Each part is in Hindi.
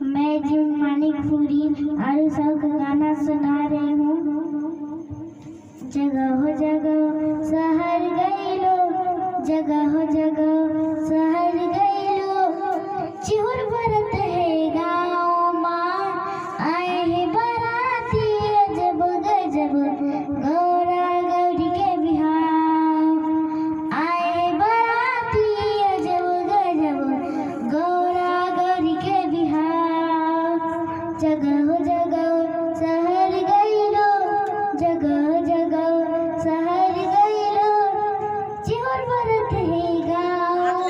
मैं जिम मानिकपुरी आरु साहु का गाना सुना रही हूँ। जगह हो जगह शहर गईलो, जगह हो जगह शहर गईलो, चिहुर बरत है गाँव माँ, आए हैं बाराती अजब गजब गौरा गौरी के बिहाव, आए हैं बाराती अजब गजब गौरा गौरी के बिहाव। जगह हो जगह शहर गईलो, जगह हो जगह शहर गईलो, चिहुर बरत है गाँव,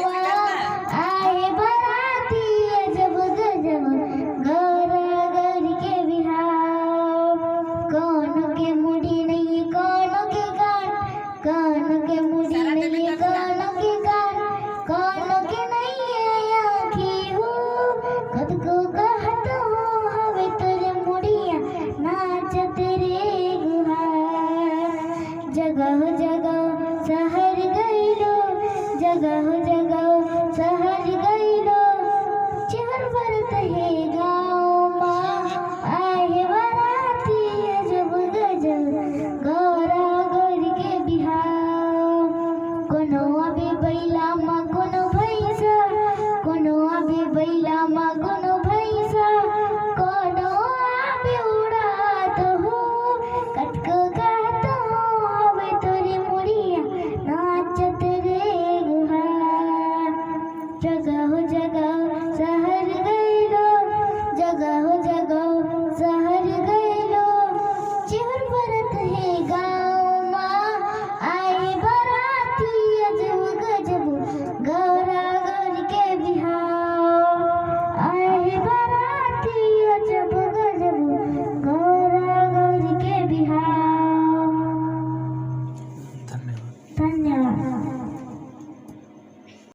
आए बाराती अजब गजब गौरा गौरी के बिहाव। कौन के मुड़ी नहीं कौन के कान, कौन के मुड़ी नहीं कौन के कान, कौन के नहीं है आँखी हो, खुद को कहत हो हवे तेरे मुड़िया नाचत रे गुहार। जगह हो जगह शहर गईलो, जगह हो जगह शहर गईलो, चिहुर बरत है गाँव माँ, आए बाराती अजब गजब गौरा गौरी के बिहाव। कोनो आबे बैला माँ कोनो भैंसा, कोनो आबे बैला माँ कोनो